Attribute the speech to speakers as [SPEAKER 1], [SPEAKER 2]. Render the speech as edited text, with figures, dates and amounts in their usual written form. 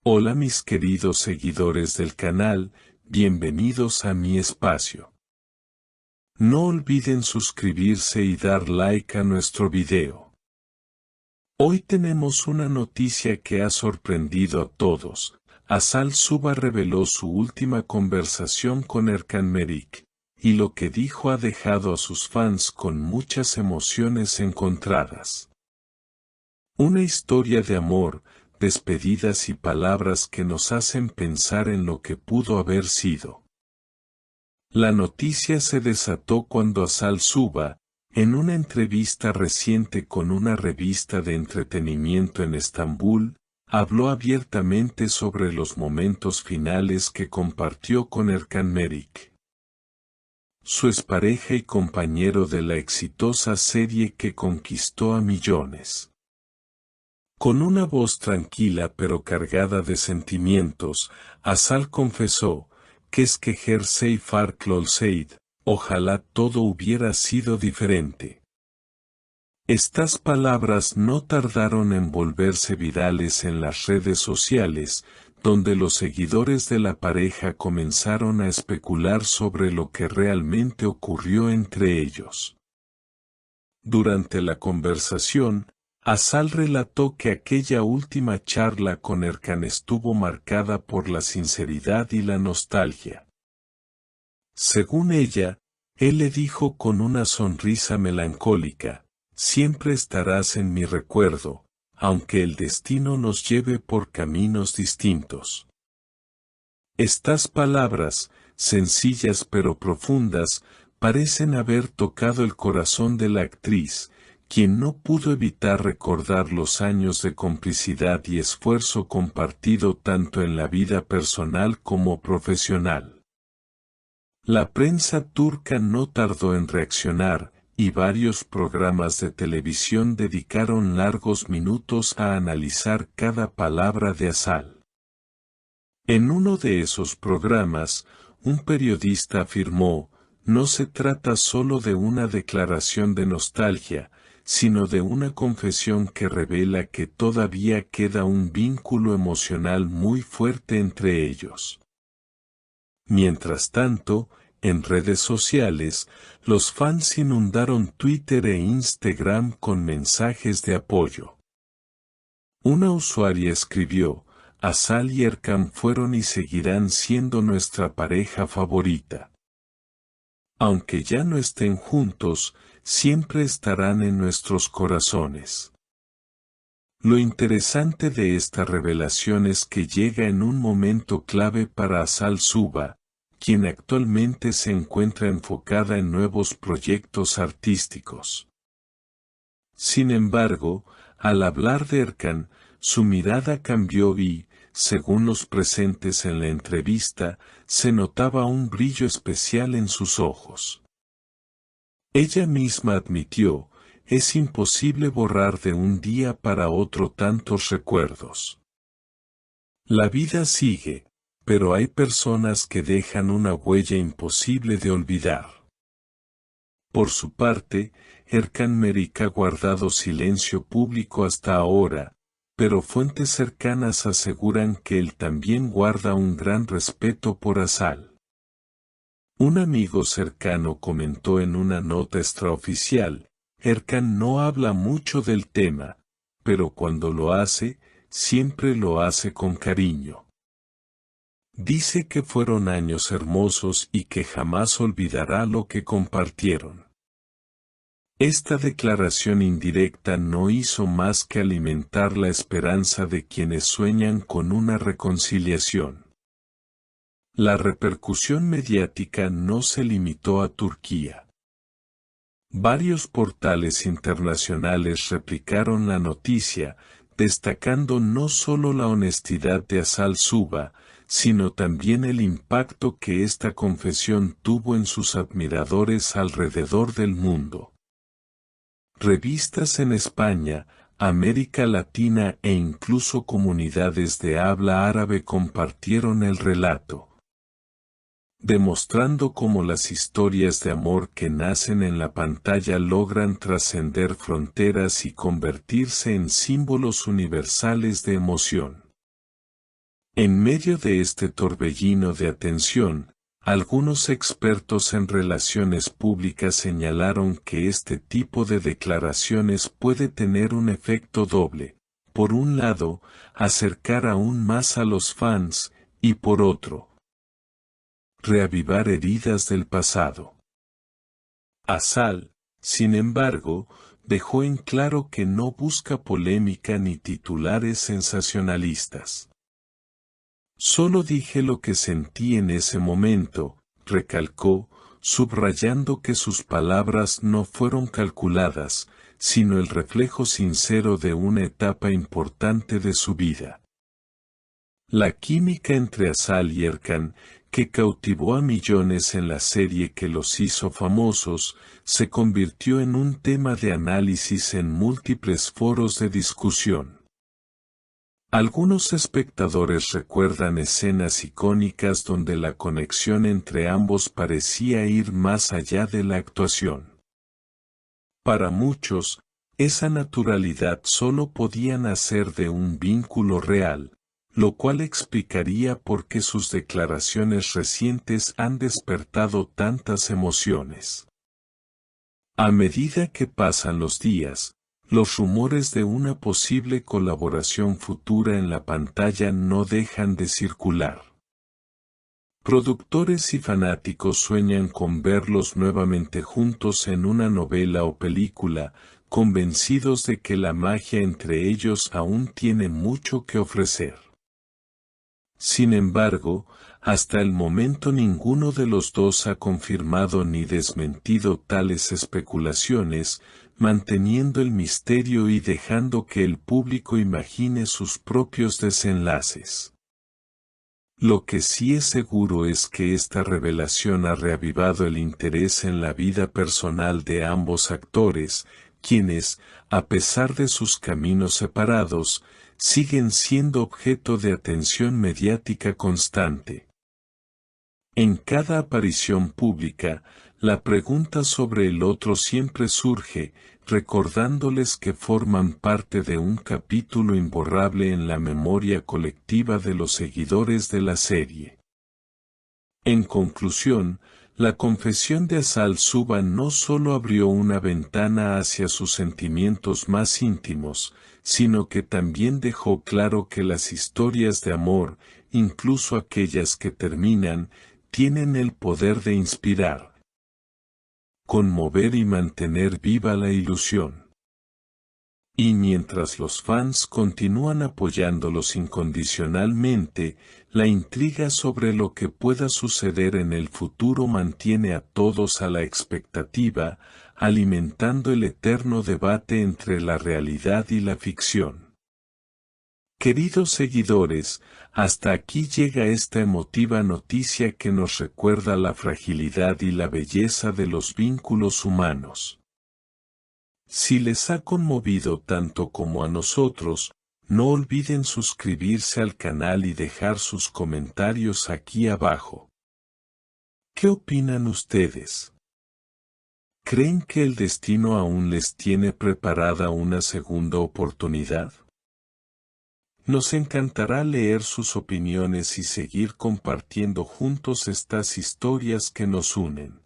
[SPEAKER 1] Hola mis queridos seguidores del canal, bienvenidos a mi espacio. No olviden suscribirse y dar like a nuestro video. Hoy tenemos una noticia que ha sorprendido a todos. Azal Suba reveló su última conversación con Erkan Merik, y lo que dijo ha dejado a sus fans con muchas emociones encontradas. Una historia de amor, despedidas y palabras que nos hacen pensar en lo que pudo haber sido. La noticia se desató cuando Azal Suba, en una entrevista reciente con una revista de entretenimiento en Estambul, habló abiertamente sobre los momentos finales que compartió con Erkan Merik, su expareja y compañero de la exitosa serie que conquistó a millones. Con una voz tranquila pero cargada de sentimientos, Azal confesó, que es que Jersey Farklol Seid, ojalá todo hubiera sido diferente. Estas palabras no tardaron en volverse virales en las redes sociales, donde los seguidores de la pareja comenzaron a especular sobre lo que realmente ocurrió entre ellos. Durante la conversación, Azal relató que aquella última charla con Erkan estuvo marcada por la sinceridad y la nostalgia. Según ella, él le dijo con una sonrisa melancólica, siempre estarás en mi recuerdo, aunque el destino nos lleve por caminos distintos. Estas palabras, sencillas pero profundas, parecen haber tocado el corazón de la actriz, quien no pudo evitar recordar los años de complicidad y esfuerzo compartido tanto en la vida personal como profesional. La prensa turca no tardó en reaccionar, y varios programas de televisión dedicaron largos minutos a analizar cada palabra de Azal. En uno de esos programas, un periodista afirmó, no se trata solo de una declaración de nostalgia, sino de una confesión que revela que todavía queda un vínculo emocional muy fuerte entre ellos. Mientras tanto, en redes sociales, los fans inundaron Twitter e Instagram con mensajes de apoyo. Una usuaria escribió, Azal y Erkan fueron y seguirán siendo nuestra pareja favorita. Aunque ya no estén juntos, siempre estarán en nuestros corazones. Lo interesante de esta revelación es que llega en un momento clave para Azal Suba, quien actualmente se encuentra enfocada en nuevos proyectos artísticos. Sin embargo, al hablar de Erkan, su mirada cambió y, según los presentes en la entrevista, se notaba un brillo especial en sus ojos. Ella misma admitió, es imposible borrar de un día para otro tantos recuerdos. La vida sigue, pero hay personas que dejan una huella imposible de olvidar. Por su parte, Erkan Merik ha guardado silencio público hasta ahora, pero fuentes cercanas aseguran que él también guarda un gran respeto por Azal. Un amigo cercano comentó en una nota extraoficial, Erkan no habla mucho del tema, pero cuando lo hace, siempre lo hace con cariño. Dice que fueron años hermosos y que jamás olvidará lo que compartieron. Esta declaración indirecta no hizo más que alimentar la esperanza de quienes sueñan con una reconciliación. La repercusión mediática no se limitó a Turquía. Varios portales internacionales replicaron la noticia, destacando no solo la honestidad de Azal Suba, sino también el impacto que esta confesión tuvo en sus admiradores alrededor del mundo. Revistas en España, América Latina e incluso comunidades de habla árabe compartieron el relato, demostrando cómo las historias de amor que nacen en la pantalla logran trascender fronteras y convertirse en símbolos universales de emoción. En medio de este torbellino de atención, algunos expertos en relaciones públicas señalaron que este tipo de declaraciones puede tener un efecto doble. Por un lado, acercar aún más a los fans, y por otro, reavivar heridas del pasado. Asal, sin embargo, dejó en claro que no busca polémica ni titulares sensacionalistas. Solo dije lo que sentí en ese momento, recalcó, subrayando que sus palabras no fueron calculadas, sino el reflejo sincero de una etapa importante de su vida. La química entre Asal y Erkan, que cautivó a millones en la serie que los hizo famosos, se convirtió en un tema de análisis en múltiples foros de discusión. Algunos espectadores recuerdan escenas icónicas donde la conexión entre ambos parecía ir más allá de la actuación. Para muchos, esa naturalidad solo podía nacer de un vínculo real, lo cual explicaría por qué sus declaraciones recientes han despertado tantas emociones. A medida que pasan los días, los rumores de una posible colaboración futura en la pantalla no dejan de circular. Productores y fanáticos sueñan con verlos nuevamente juntos en una novela o película, convencidos de que la magia entre ellos aún tiene mucho que ofrecer. Sin embargo, hasta el momento ninguno de los dos ha confirmado ni desmentido tales especulaciones, manteniendo el misterio y dejando que el público imagine sus propios desenlaces. Lo que sí es seguro es que esta revelación ha reavivado el interés en la vida personal de ambos actores, quienes, a pesar de sus caminos separados, siguen siendo objeto de atención mediática constante. En cada aparición pública, la pregunta sobre el otro siempre surge, recordándoles que forman parte de un capítulo imborrable en la memoria colectiva de los seguidores de la serie. En conclusión, la confesión de Asal Suba no solo abrió una ventana hacia sus sentimientos más íntimos, sino que también dejó claro que las historias de amor, incluso aquellas que terminan, tienen el poder de inspirar, conmover y mantener viva la ilusión. Y mientras los fans continúan apoyándolos incondicionalmente, la intriga sobre lo que pueda suceder en el futuro mantiene a todos a la expectativa, alimentando el eterno debate entre la realidad y la ficción. Queridos seguidores, hasta aquí llega esta emotiva noticia que nos recuerda la fragilidad y la belleza de los vínculos humanos. Si les ha conmovido tanto como a nosotros, no olviden suscribirse al canal y dejar sus comentarios aquí abajo. ¿Qué opinan ustedes? ¿Creen que el destino aún les tiene preparada una segunda oportunidad? Nos encantará leer sus opiniones y seguir compartiendo juntos estas historias que nos unen.